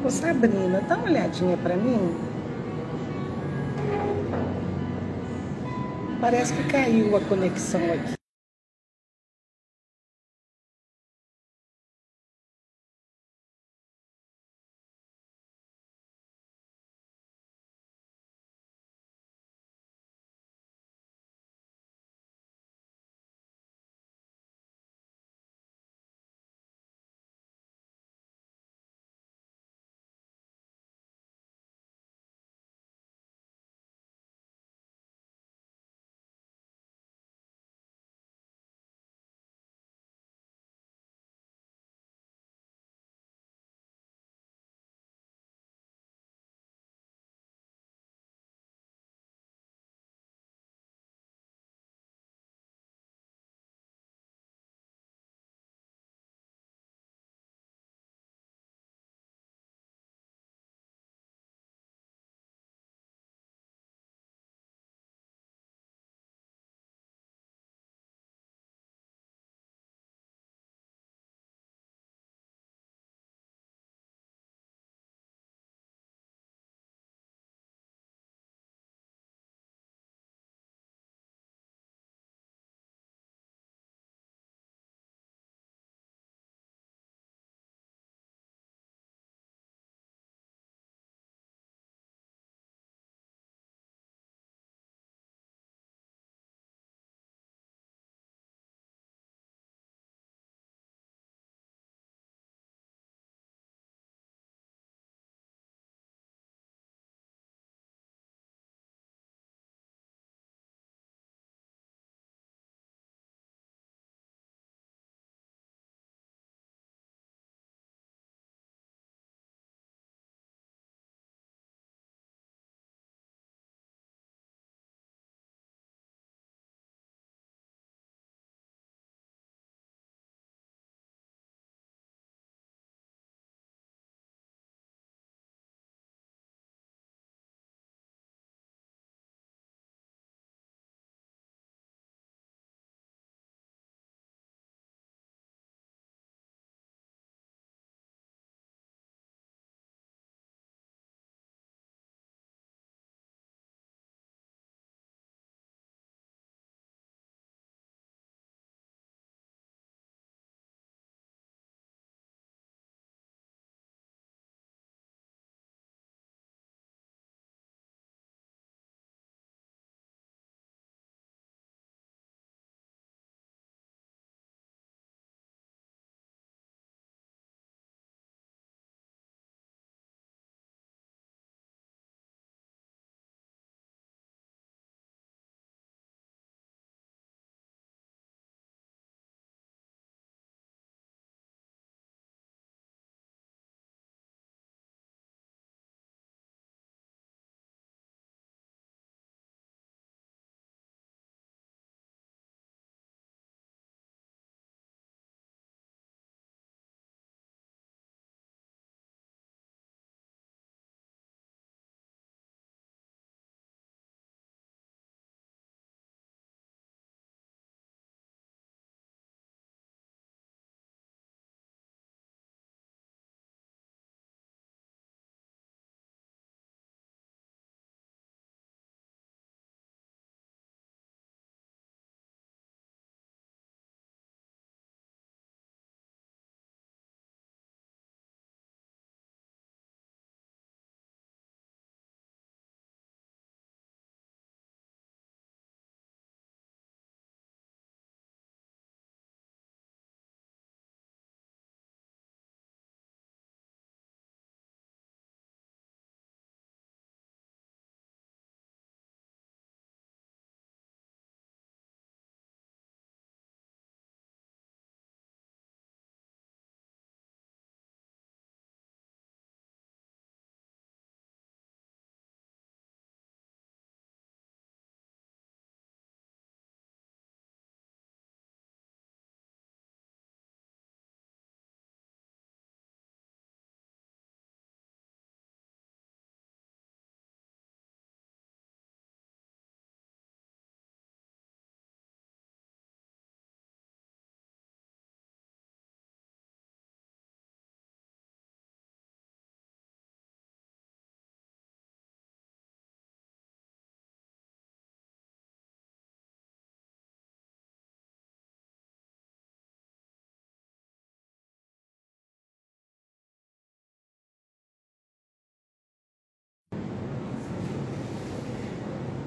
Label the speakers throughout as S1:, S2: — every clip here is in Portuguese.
S1: Ô Sabrina, dá uma olhadinha pra mim. Parece que caiu a conexão aqui.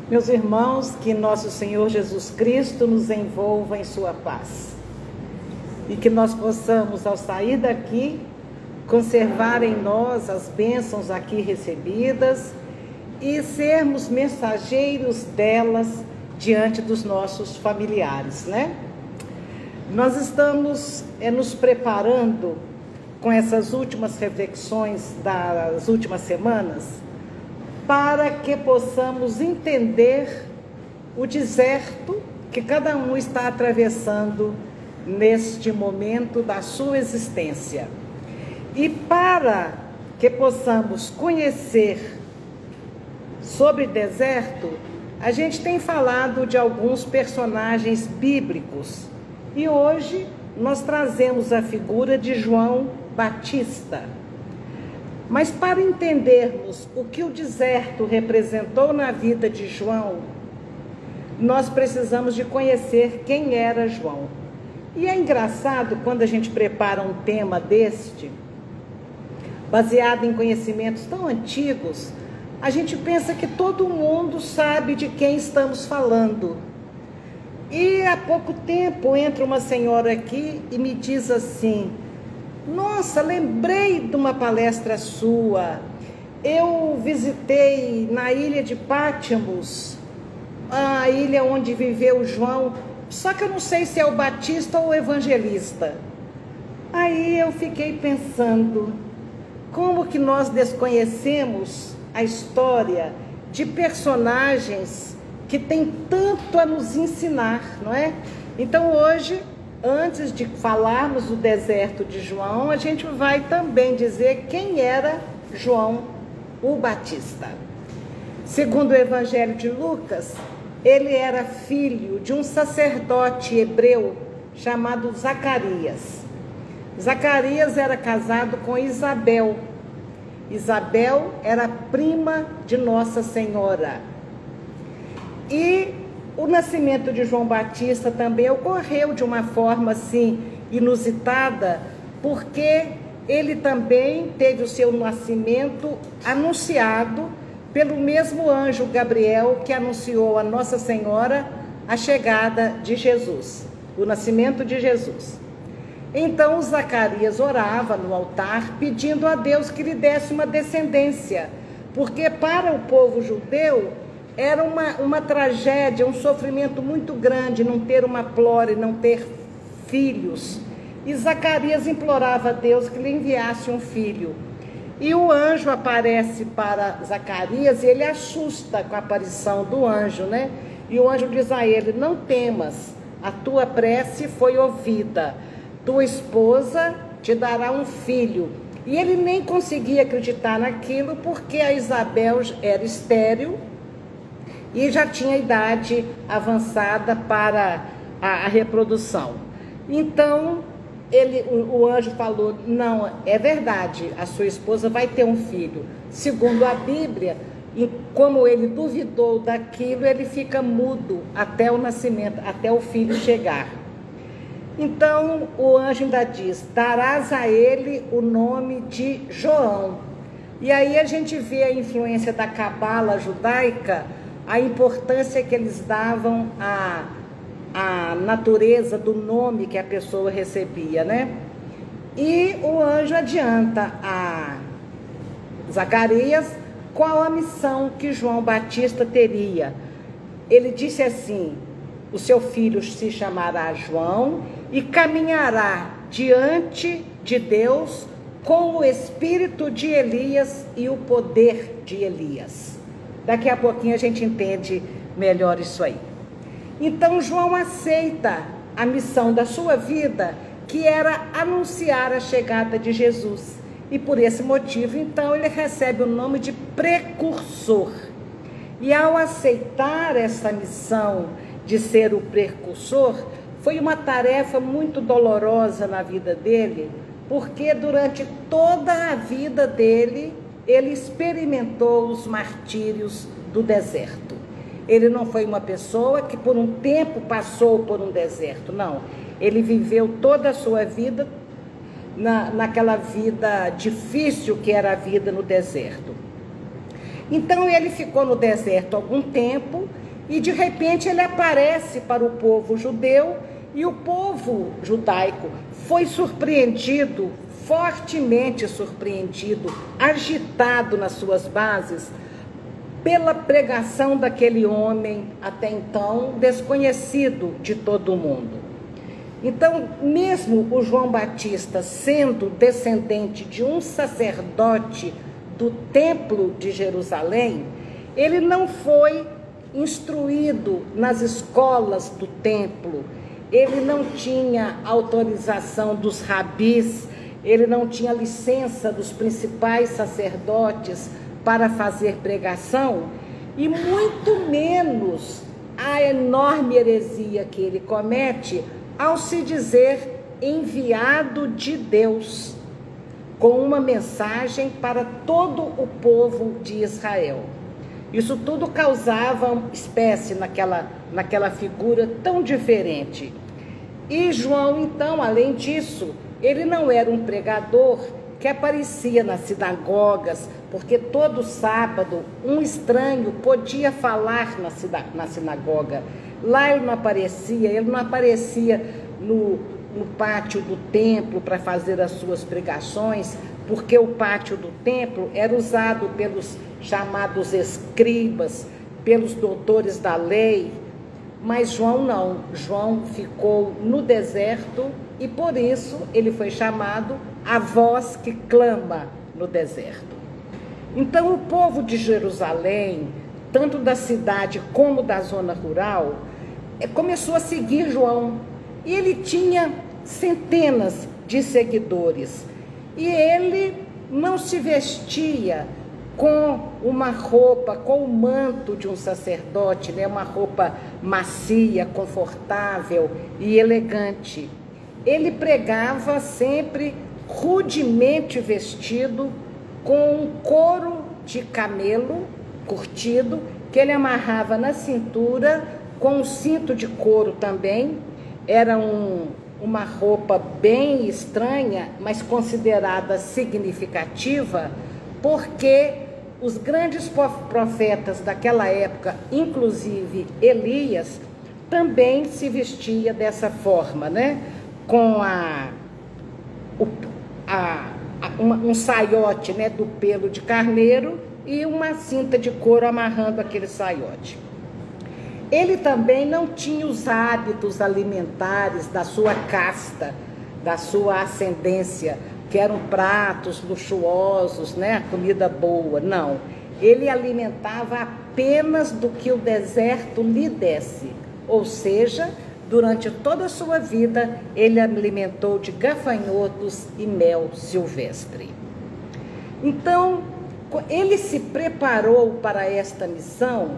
S1: Meus irmãos, que nosso Senhor Jesus Cristo nos envolva em sua paz. E que nós possamos, ao sair daqui, conservar em nós as bênçãos aqui recebidas e sermos mensageiros delas diante dos nossos familiares, né? Nós estamos nos preparando com essas últimas reflexões das últimas semanas para que possamos entender o deserto que cada um está atravessando neste momento da sua existência. E para que possamos conhecer sobre deserto, a gente tem falado de alguns personagens bíblicos. E hoje nós trazemos a figura de João Batista. Mas para entendermos o que o deserto representou na vida de João, nós precisamos de conhecer quem era João. E é engraçado quando a gente prepara um tema deste, baseado em conhecimentos tão antigos, a gente pensa que todo mundo sabe de quem estamos falando. E há pouco tempo entra uma senhora aqui e me diz assim: nossa, lembrei de uma palestra sua. Eu visitei na ilha de Pátimos, a ilha onde viveu João, só que eu não sei se é o Batista ou o Evangelista. Aí eu fiquei pensando, como que nós desconhecemos a história de personagens que têm tanto a nos ensinar, não é? Então hoje, antes de falarmos do deserto de João, a gente vai também dizer quem era João o Batista. Segundo o Evangelho de Lucas, ele era filho de um sacerdote hebreu chamado Zacarias. Zacarias era casado com Isabel. Isabel era prima de Nossa Senhora. E o nascimento de João Batista também ocorreu de uma forma assim inusitada, porque ele também teve o seu nascimento anunciado pelo mesmo anjo Gabriel que anunciou a Nossa Senhora a chegada de Jesus, o nascimento de Jesus. Então Zacarias orava no altar pedindo a Deus que lhe desse uma descendência, porque para o povo judeu era uma tragédia, um sofrimento muito grande não ter uma prole, não ter filhos. E Zacarias implorava a Deus que lhe enviasse um filho. E o anjo aparece para Zacarias e ele assusta com a aparição do anjo, né? E o anjo diz a ele: não temas, a tua prece foi ouvida, tua esposa te dará um filho. E ele nem conseguia acreditar naquilo porque a Isabel era estéril e já tinha idade avançada para a reprodução. Então, o anjo falou: não, é verdade, a sua esposa vai ter um filho. Segundo a Bíblia, e como ele duvidou daquilo, ele fica mudo até o nascimento, até o filho chegar. Então, o anjo ainda diz: darás a ele o nome de João. E aí a gente vê a influência da cabala judaica, a importância que eles davam à natureza do nome que a pessoa recebia, né? E o anjo adianta a Zacarias qual a missão que João Batista teria. Ele disse assim: o seu filho se chamará João e caminhará diante de Deus com o espírito de Elias e o poder de Elias. Daqui a pouquinho a gente entende melhor isso aí. Então João aceita a missão da sua vida, que era anunciar a chegada de Jesus. E por esse motivo, então, ele recebe o nome de precursor. E ao aceitar essa missão de ser o precursor, foi uma tarefa muito dolorosa na vida dele, porque durante toda a vida dele, ele experimentou os martírios do deserto. Ele não foi uma pessoa que por um tempo passou por um deserto, não. Ele viveu toda a sua vida naquela vida difícil que era a vida no deserto. Então ele ficou no deserto algum tempo e de repente ele aparece para o povo judeu, e o povo judaico foi surpreendido, fortemente surpreendido, agitado nas suas bases, pela pregação daquele homem até então desconhecido de todo mundo. Então, mesmo o João Batista sendo descendente de um sacerdote do Templo de Jerusalém, ele não foi instruído nas escolas do templo, ele não tinha autorização dos rabis, ele não tinha licença dos principais sacerdotes para fazer pregação, e muito menos a enorme heresia que ele comete ao se dizer enviado de Deus, com uma mensagem para todo o povo de Israel. Isso tudo causava uma espécie naquela figura tão diferente. E João, então, além disso, ele não era um pregador que aparecia nas sinagogas, porque todo sábado um estranho podia falar na sinagoga. Lá ele não aparecia no pátio do templo para fazer as suas pregações, porque o pátio do templo era usado pelos chamados escribas, pelos doutores da lei. Mas João não, João ficou no deserto e por isso ele foi chamado a voz que clama no deserto. Então o povo de Jerusalém, tanto da cidade como da zona rural, começou a seguir João. E ele tinha centenas de seguidores. E ele não se vestia com uma roupa, com o manto de um sacerdote, né? Uma roupa macia, confortável e elegante. Ele pregava sempre rudemente vestido, com um couro de camelo curtido, que ele amarrava na cintura, com um cinto de couro também. Era uma roupa bem estranha, mas considerada significativa, porque os grandes profetas daquela época, inclusive Elias, também se vestia dessa forma, né? Com um saiote, né, do pelo de carneiro e uma cinta de couro amarrando aquele saiote. Ele também não tinha os hábitos alimentares da sua casta, da sua ascendência, que eram pratos luxuosos, né, comida boa. Não, ele alimentava apenas do que o deserto lhe desse, ou seja, durante toda a sua vida, ele alimentou de gafanhotos e mel silvestre. Então, ele se preparou para esta missão,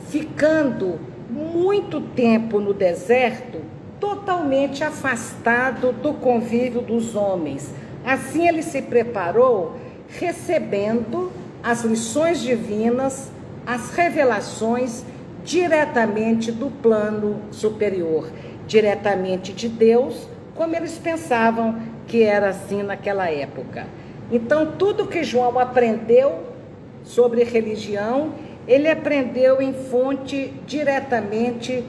S1: ficando muito tempo no deserto, totalmente afastado do convívio dos homens. Assim ele se preparou, recebendo as lições divinas, as revelações diretamente do plano superior, diretamente de Deus, como eles pensavam que era assim naquela época. Então, tudo que João aprendeu sobre religião, ele aprendeu em fonte diretamente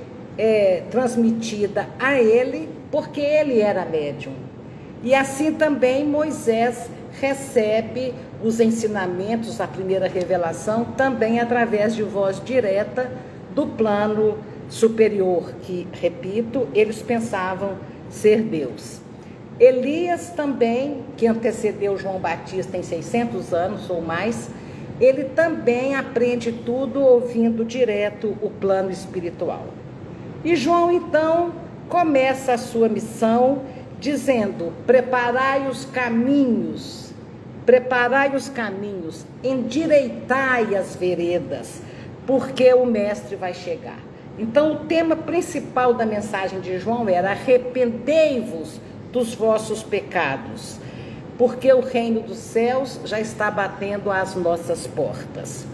S1: transmitida a ele, porque ele era médium. E assim também Moisés recebe os ensinamentos, a primeira revelação, também através de voz direta do plano superior, que, repito, eles pensavam ser Deus. Elias também, que antecedeu João Batista em 600 anos ou mais, ele também aprende tudo ouvindo direto o plano espiritual. E João, então, começa a sua missão dizendo: preparai os caminhos, endireitai as veredas, porque o mestre vai chegar. Então, o tema principal da mensagem de João era: arrependei-vos dos vossos pecados, porque o reino dos céus já está batendo às nossas portas.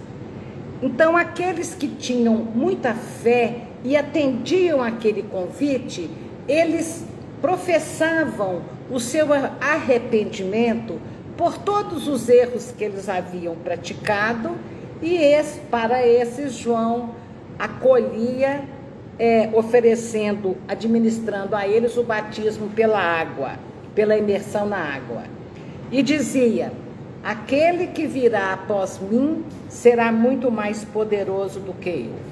S1: Então, aqueles que tinham muita fé e atendiam aquele convite, eles professavam o seu arrependimento por todos os erros que eles haviam praticado, e para esses João acolhia, administrando a eles o batismo pela água, pela imersão na água. E dizia: aquele que virá após mim será muito mais poderoso do que eu.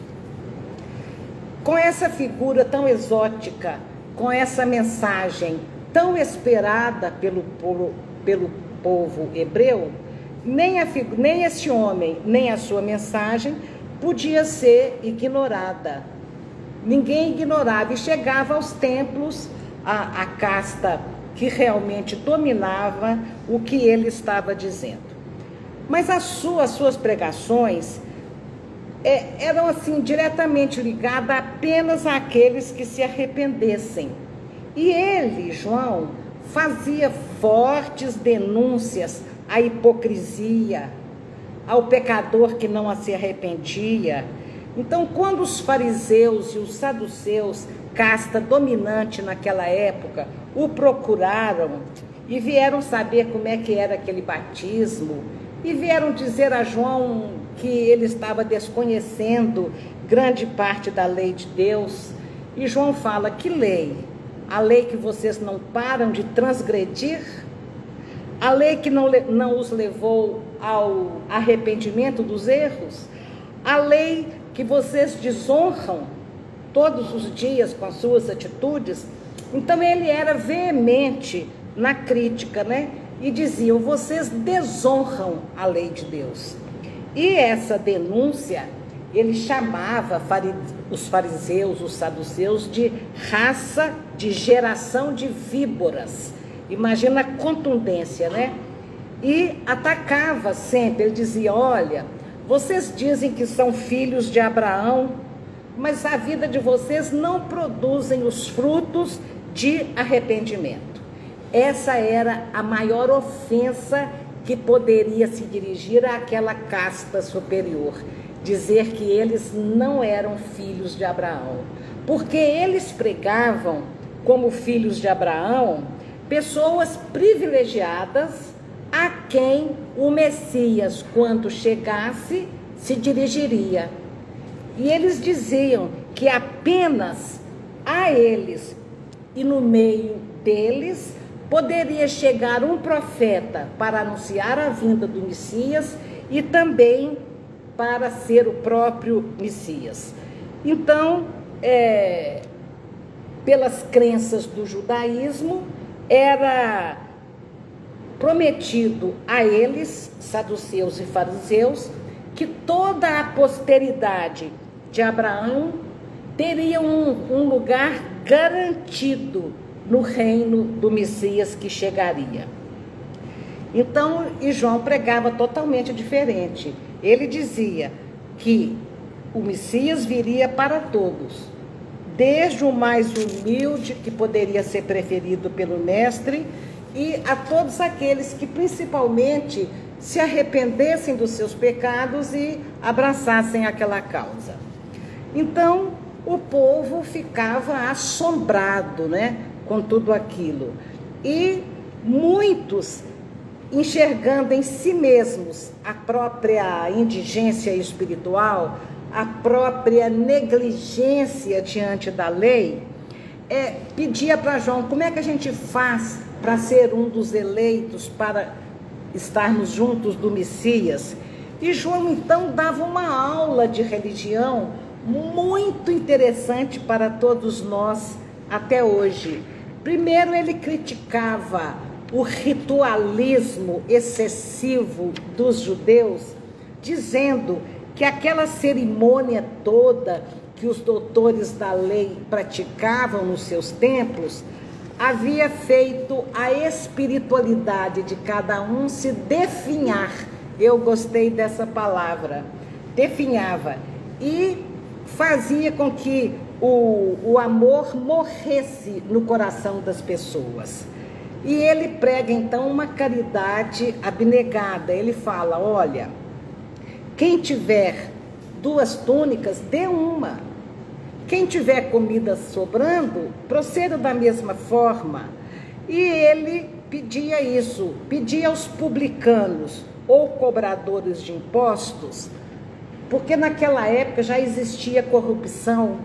S1: Com essa figura tão exótica, com essa mensagem tão esperada pelo povo hebreu, nem esse homem, nem a sua mensagem podia ser ignorada. Ninguém ignorava, e chegava aos templos a casta que realmente dominava o que ele estava dizendo. Mas as suas pregações eram assim diretamente ligadas apenas àqueles que se arrependessem. E ele, João, fazia fortes denúncias à hipocrisia, ao pecador que não se arrependia. Então, quando os fariseus e os saduceus, casta dominante naquela época, o procuraram e vieram saber como é que era aquele batismo, e vieram dizer a João que ele estava desconhecendo grande parte da lei de Deus. E João fala: que lei? A lei que vocês não param de transgredir? A lei que não os levou ao arrependimento dos erros? A lei que vocês desonram todos os dias com as suas atitudes? Então ele era veemente na crítica, né? E diziam: vocês desonram a lei de Deus. E essa denúncia, ele chamava os fariseus, os saduceus, de raça, de geração de víboras. Imagina a contundência, né? E atacava sempre, ele dizia: olha, vocês dizem que são filhos de Abraão, mas a vida de vocês não produzem os frutos de arrependimento. Essa era a maior ofensa que poderia se dirigir àquela casta superior, dizer que eles não eram filhos de Abraão, porque eles pregavam como filhos de Abraão pessoas privilegiadas a quem o Messias, quando chegasse, se dirigiria. E eles diziam que apenas a eles e no meio deles poderia chegar um profeta para anunciar a vinda do Messias e também para ser o próprio Messias. Então, pelas crenças do judaísmo, era prometido a eles, saduceus e fariseus, que toda a posteridade de Abraão teria um lugar garantido no reino do Messias que chegaria. Então, e João pregava totalmente diferente. Ele dizia que o Messias viria para todos, desde o mais humilde, que poderia ser preferido pelo mestre, e a todos aqueles que principalmente se arrependessem dos seus pecados e abraçassem aquela causa. Então, o povo ficava assombrado, né, com tudo aquilo. E muitos, enxergando em si mesmos a própria indigência espiritual, a própria negligência diante da lei, pedia para João: como é que a gente faz para ser um dos eleitos, para estarmos juntos do Messias? E João então dava uma aula de religião muito interessante para todos nós até hoje. Primeiro, ele criticava o ritualismo excessivo dos judeus, dizendo que aquela cerimônia toda que os doutores da lei praticavam nos seus templos havia feito a espiritualidade de cada um se definhar. Eu gostei dessa palavra, definhava, e fazia com que o amor morresse no coração das pessoas. E ele prega então uma caridade abnegada. Ele fala: olha, quem tiver 2 túnicas, dê uma. Quem tiver comida sobrando, proceda da mesma forma. E ele pedia isso, pedia aos publicanos ou cobradores de impostos porque naquela época já existia corrupção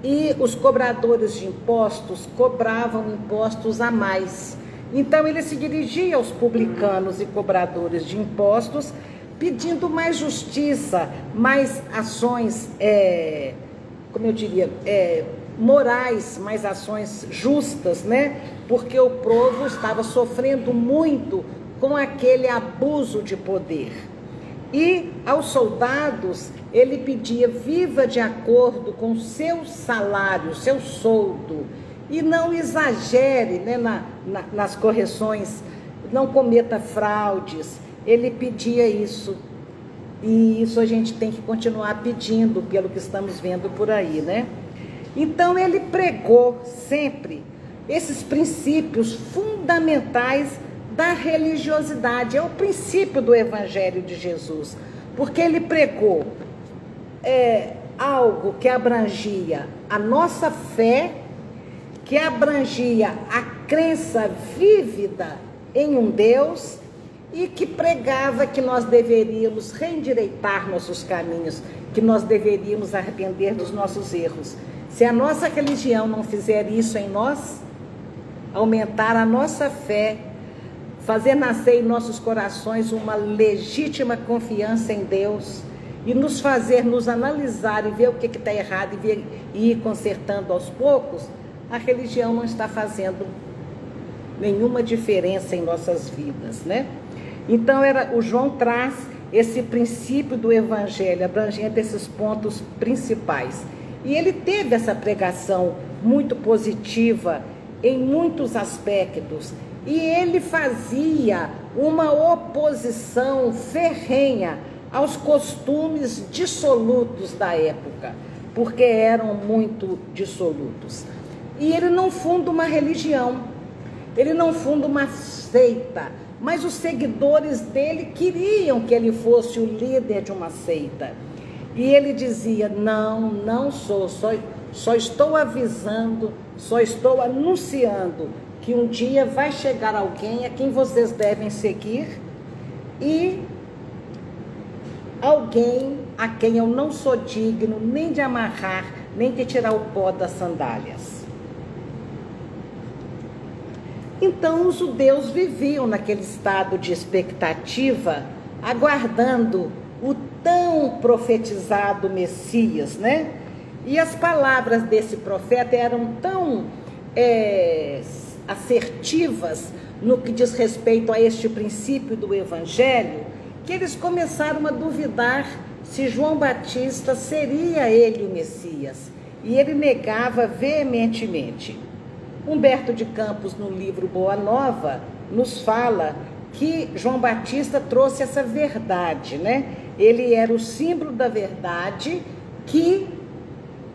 S1: e os cobradores de impostos cobravam impostos a mais. Então ele se dirigia aos publicanos e cobradores de impostos, pedindo mais justiça, mais ações, como eu diria, morais, mais ações justas, né? Porque o povo estava sofrendo muito com aquele abuso de poder. E aos soldados ele pedia: viva de acordo com seu salário, seu soldo, e não exagere, né, nas correções, não cometa fraudes. Ele pedia isso, e isso a gente tem que continuar pedindo, pelo que estamos vendo por aí, né? Então ele pregou sempre esses princípios fundamentais da religiosidade. É o princípio do Evangelho de Jesus, porque ele pregou algo que abrangia a nossa fé, que abrangia a crença vívida em um Deus, e que pregava que nós deveríamos reendireitar nossos caminhos, que nós deveríamos arrepender dos nossos erros. Se a nossa religião não fizer isso em nós, aumentar a nossa fé, fazer nascer em nossos corações uma legítima confiança em Deus, e nos fazer nos analisar e ver o que está errado e ir consertando aos poucos, a religião não está fazendo nenhuma diferença em nossas vidas, né? Então o João traz esse princípio do Evangelho, abrangendo esses pontos principais. E ele teve essa pregação muito positiva em muitos aspectos. E ele fazia uma oposição ferrenha aos costumes dissolutos da época, porque eram muito dissolutos. E ele não funda uma religião, ele não funda uma seita, mas os seguidores dele queriam que ele fosse o líder de uma seita. E ele dizia: não sou, só estou avisando, só estou anunciando que um dia vai chegar alguém a quem vocês devem seguir, e alguém a quem eu não sou digno nem de amarrar, nem de tirar o pó das sandálias. Então os judeus viviam naquele estado de expectativa, aguardando o tão profetizado Messias, né? E as palavras desse profeta eram tão assertivas no que diz respeito a este princípio do Evangelho, que eles começaram a duvidar se João Batista seria ele o Messias. E ele negava veementemente. Humberto de Campos, no livro Boa Nova, nos fala que João Batista trouxe essa verdade, né? Ele era o símbolo da verdade que,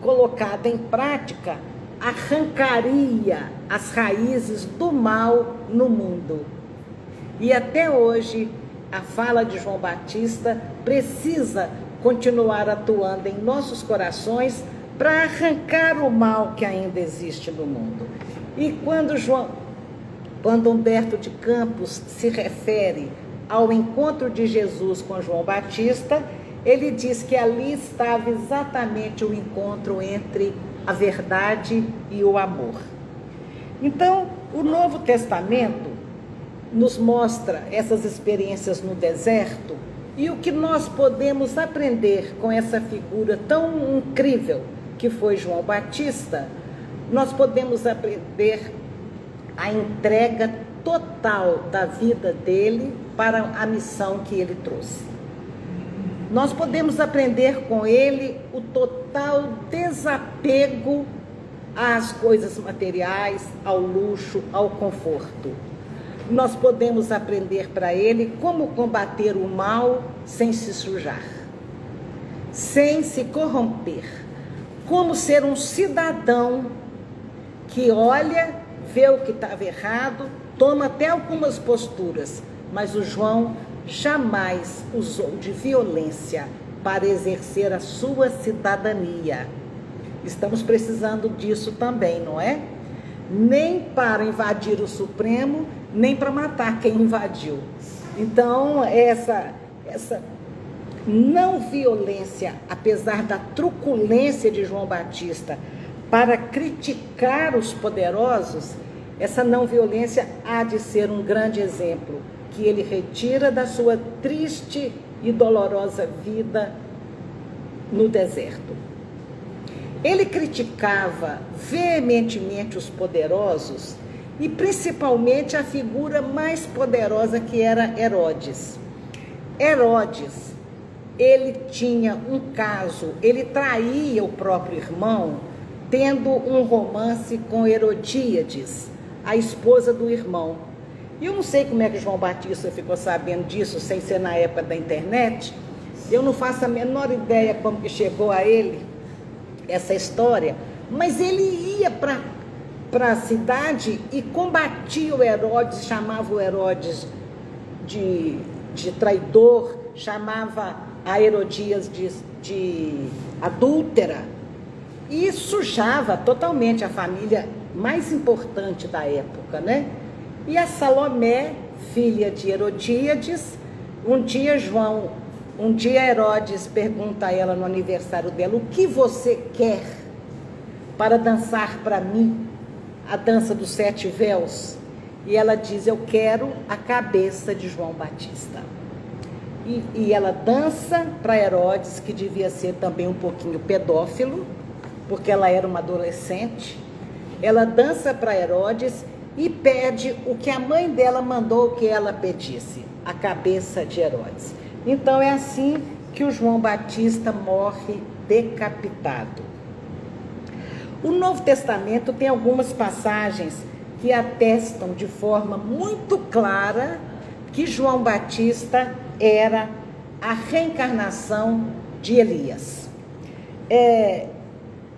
S1: colocada em prática, arrancaria as raízes do mal no mundo. E até hoje, a fala de João Batista precisa continuar atuando em nossos corações para arrancar o mal que ainda existe no mundo. E quando Humberto de Campos se refere ao encontro de Jesus com João Batista, ele diz que ali estava exatamente o encontro entre a verdade e o amor. Então, o Novo Testamento nos mostra essas experiências no deserto, e o que nós podemos aprender com essa figura tão incrível que foi João Batista. Nós podemos aprender a entrega total da vida dele para a missão que ele trouxe. Nós podemos aprender com ele o total desapego às coisas materiais, ao luxo, ao conforto. Nós podemos aprender para ele como combater o mal sem se sujar, sem se corromper, como ser um cidadão que olha, vê o que estava errado, toma até algumas posturas, mas o João jamais usou de violência para exercer a sua cidadania. Estamos precisando disso também, não é? Nem para invadir o Supremo, nem para matar quem invadiu. Então, não violência, apesar da truculência de João Batista, para criticar os poderosos, essa não violência há de ser um grande exemplo, que ele retira da sua triste e dolorosa vida no deserto. Ele criticava veementemente os poderosos e principalmente a figura mais poderosa, que era Herodes. Herodes, ele tinha um caso, ele traía o próprio irmão, tendo um romance com Herodíades, a esposa do irmão. E eu não sei como é que João Batista ficou sabendo disso, sem ser na época da internet. Eu não faço a menor ideia como que chegou a ele essa história, mas ele ia para a cidade e combatia o Herodes, chamava o Herodes de traidor, chamava a Herodias de adúltera e sujava totalmente a família mais importante da época, né? E a Salomé, filha de Herodíades, um dia Herodes pergunta a ela no aniversário dela: o que você quer para dançar para mim a dança dos 7 véus? E ela diz: eu quero a cabeça de João Batista. E ela dança para Herodes, que devia ser também um pouquinho pedófilo, porque ela era uma adolescente. Ela dança para Herodes e pede o que a mãe dela mandou que ela pedisse: a cabeça de Herodes. Então é assim que o João Batista morre decapitado. O Novo Testamento tem algumas passagens que atestam de forma muito clara que João Batista era a reencarnação de Elias.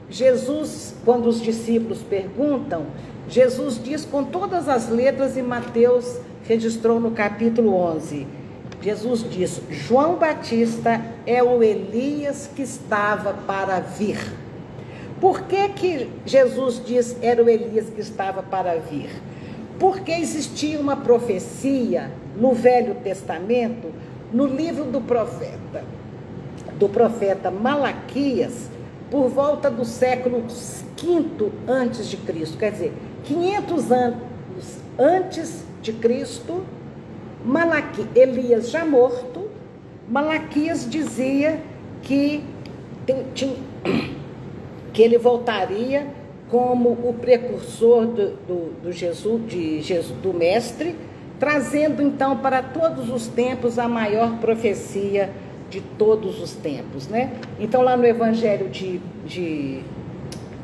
S1: Jesus, quando os discípulos perguntam, Jesus diz com todas as letras, e Mateus registrou no capítulo 11, Jesus diz: João Batista é o Elias que estava para vir. Por que Jesus diz era o Elias que estava para vir? Porque existia uma profecia no Velho Testamento, no livro do profeta Malaquias, por volta do século V antes de Cristo, quer dizer, 500 anos antes de Cristo. Elias já morto, Malaquias dizia que ele voltaria como o precursor do Mestre, trazendo então para todos os tempos a maior profecia de todos os tempos, né? Então lá no Evangelho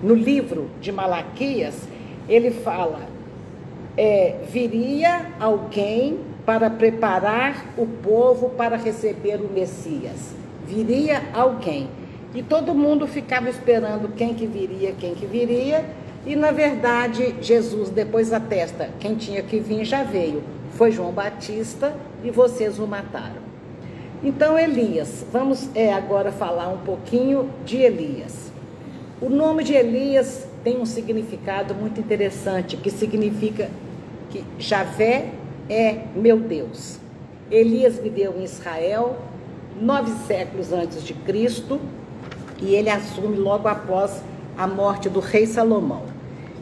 S1: no livro de Malaquias, ele fala, viria alguém para preparar o povo para receber o Messias. Viria alguém. E todo mundo ficava esperando quem que viria, e na verdade Jesus depois atesta, quem tinha que vir já veio, foi João Batista, e vocês o mataram. Então Elias, vamos agora falar um pouquinho de Elias. O nome de Elias tem um significado muito interessante, que significa que Javé é meu Deus. Elias viveu em Israel 9 séculos antes de Cristo, e ele assume logo após a morte do rei Salomão.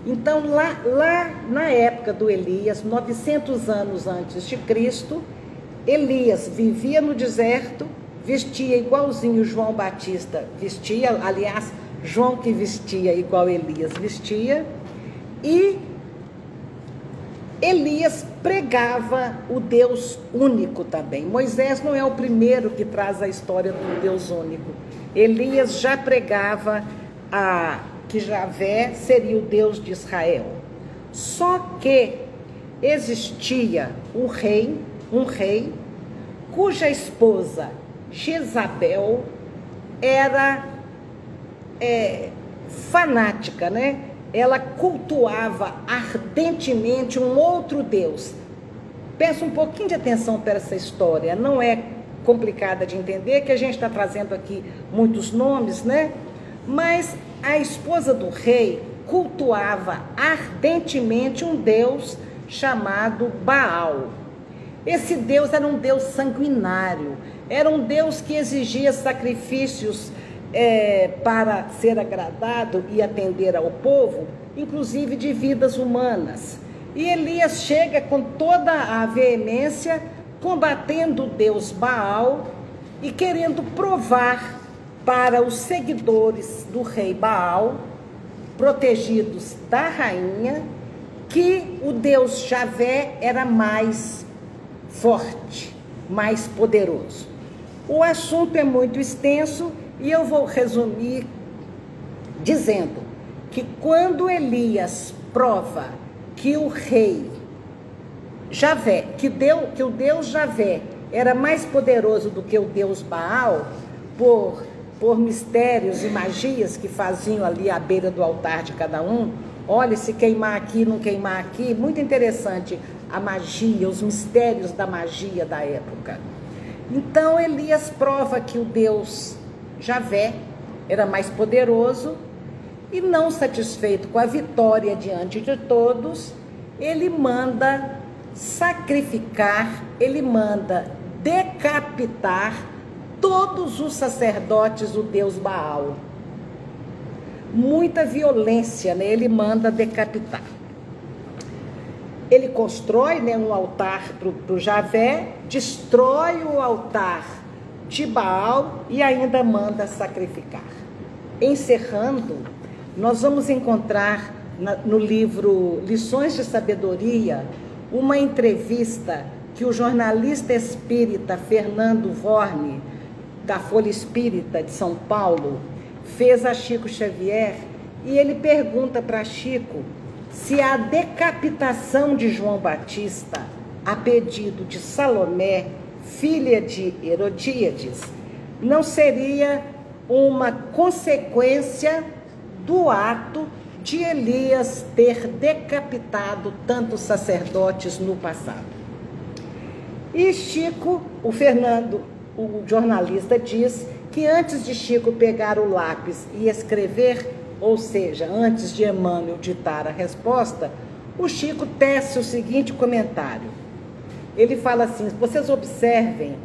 S1: Então lá na época do Elias, 900 anos antes de Cristo, Elias vivia no deserto, vestia igualzinho João Batista vestia, aliás, João que vestia igual Elias vestia, e Elias pregava o Deus único também. Moisés não é o primeiro que traz a história do Deus único. Elias já pregava que Javé seria o Deus de Israel. Só que existia um rei cuja esposa Jezabel era fanática, né? Ela cultuava ardentemente um outro Deus. Peço um pouquinho de atenção para essa história, não é complicada de entender, que a gente está trazendo aqui muitos nomes, né? Mas a esposa do rei cultuava ardentemente um Deus chamado Baal. Esse Deus era um Deus sanguinário, Era um Deus que exigia sacrifícios para ser agradado e atender ao povo, inclusive de vidas humanas. E Elias chega com toda a veemência, combatendo o Deus Baal e querendo provar para os seguidores do rei Baal, protegidos da rainha, que o Deus Javé era mais forte, mais poderoso. O assunto é muito extenso e eu vou resumir dizendo que quando Elias prova que o rei Javé, que o Deus Javé era mais poderoso do que o Deus Baal, por mistérios e magias que faziam ali à beira do altar de cada um. Olha, se queimar aqui, não queimar aqui. Muito interessante a magia, os mistérios da magia da época. Então Elias prova que o Deus Javé era mais poderoso e, não satisfeito com a vitória diante de todos, ele manda sacrificar, ele manda decapitar todos os sacerdotes do Deus Baal. Muita violência, né? Ele manda decapitar. Ele constrói, né, um altar para o Javé, destrói o altar de Baal e ainda manda sacrificar. Encerrando, nós vamos encontrar no livro Lições de Sabedoria uma entrevista que o jornalista espírita Fernando Vorne, da Folha Espírita de São Paulo, fez a Chico Xavier, e ele pergunta para Chico se a decapitação de João Batista, a pedido de Salomé, filha de Herodíades, não seria uma consequência do ato de Elias ter decapitado tantos sacerdotes no passado. E Chico, o jornalista, diz que antes de Chico pegar o lápis e escrever, ou seja, antes de Emmanuel ditar a resposta, o Chico tece o seguinte comentário. Ele fala assim: vocês observem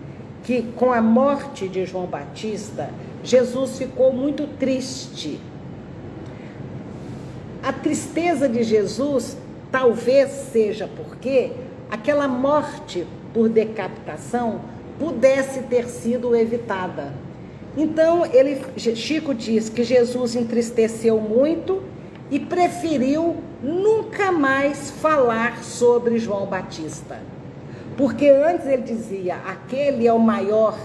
S1: que com a morte de João Batista, Jesus ficou muito triste. A tristeza de Jesus talvez seja porque aquela morte por decapitação pudesse ter sido evitada. Então, Chico diz que Jesus entristeceu muito e preferiu nunca mais falar sobre João Batista. Porque antes ele dizia, aquele é o maior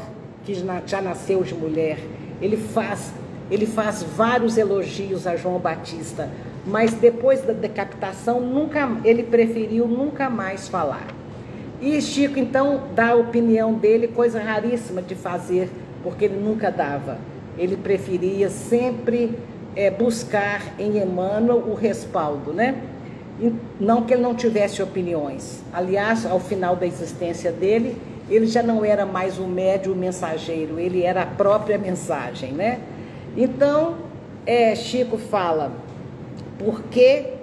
S1: que já nasceu de mulher. Ele faz vários elogios a João Batista, mas depois da decapitação, ele preferiu nunca mais falar. E Chico, então, dá a opinião dele, coisa raríssima de fazer, porque ele nunca dava. Ele preferia sempre buscar em Emmanuel o respaldo, né? Não que ele não tivesse opiniões. Aliás, ao final da existência dele, ele já não era mais o médium, o mensageiro, ele era a própria mensagem, né? Então, Chico fala, por que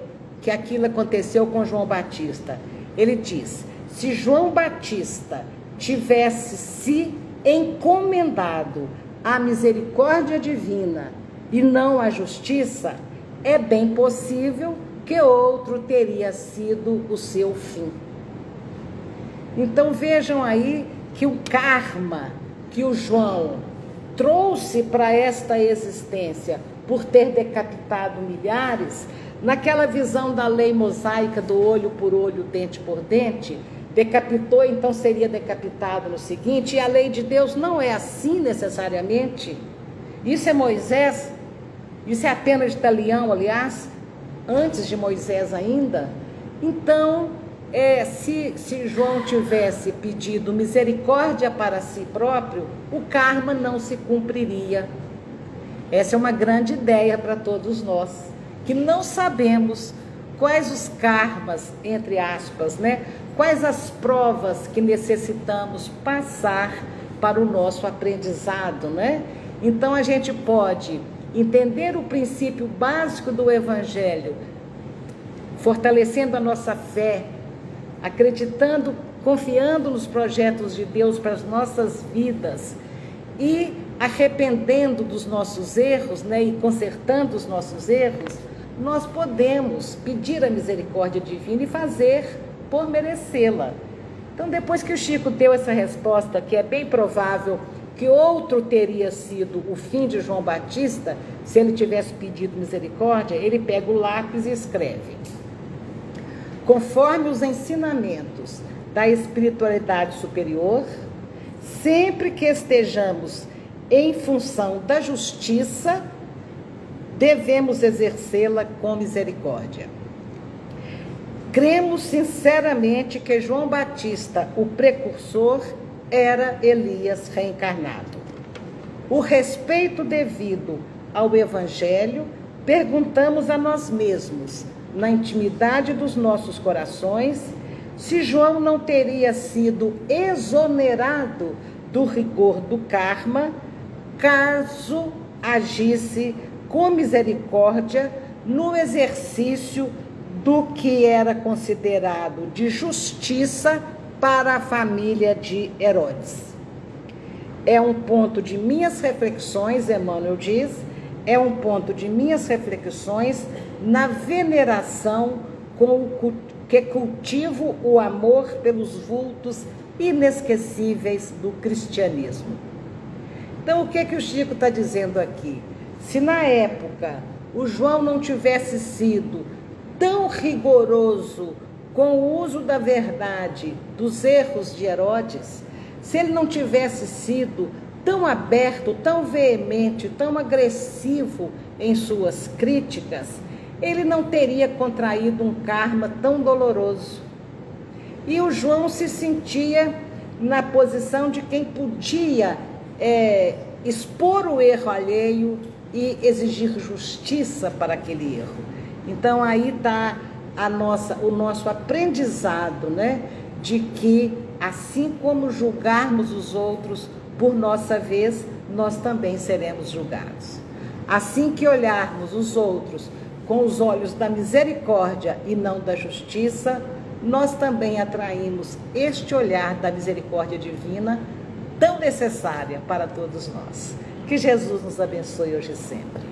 S1: aquilo aconteceu com João Batista? Ele diz, se João Batista tivesse se encomendado à misericórdia divina e não à justiça, é bem possível que outro teria sido o seu fim. Então vejam aí que o karma que o João trouxe para esta existência por ter decapitado milhares, naquela visão da lei mosaica do olho por olho, dente por dente, decapitou, então seria decapitado no seguinte, e a lei de Deus não é assim necessariamente. Isso é Moisés, isso é a pena de talião, aliás, antes de Moisés ainda. Então, se João tivesse pedido misericórdia para si próprio, o karma não se cumpriria. Essa é uma grande ideia para todos nós, que não sabemos quais os karmas, entre aspas, né? Quais as provas que necessitamos passar para o nosso aprendizado, né? Então a gente pode entender o princípio básico do Evangelho, fortalecendo a nossa fé, acreditando confiando nos projetos de Deus para as nossas vidas e arrependendo dos nossos erros, né, e consertando os nossos erros, nós podemos pedir a misericórdia divina e fazer por merecê-la. Então, depois que o Chico deu essa resposta, que é bem provável que outro teria sido o fim de João Batista, se ele tivesse pedido misericórdia, ele pega o lápis e escreve: conforme os ensinamentos da espiritualidade superior, sempre que estejamos em função da justiça, devemos exercê-la com misericórdia. Cremos sinceramente que João Batista, o precursor, era Elias reencarnado. O respeito devido ao Evangelho, perguntamos a nós mesmos, na intimidade dos nossos corações, se João não teria sido exonerado do rigor do karma, caso agisse com misericórdia no exercício do que era considerado de justiça para a família de Herodes. É um ponto de minhas reflexões, Emmanuel diz, é um ponto de minhas reflexões na veneração que cultivo o amor pelos vultos inesquecíveis do cristianismo. Então, o que o Chico está dizendo aqui? Se na época o João não tivesse sido tão rigoroso com o uso da verdade dos erros de Herodes, se ele não tivesse sido tão aberto, tão veemente, tão agressivo em suas críticas, ele não teria contraído um karma tão doloroso. E o João se sentia na posição de quem podia expor o erro alheio e exigir justiça para aquele erro. Então aí está o nosso aprendizado, né? De que assim como julgarmos os outros, por nossa vez, nós também seremos julgados. Assim que olharmos os outros com os olhos da misericórdia e não da justiça, nós também atraímos este olhar da misericórdia divina, tão necessária para todos nós. Que Jesus nos abençoe hoje e sempre.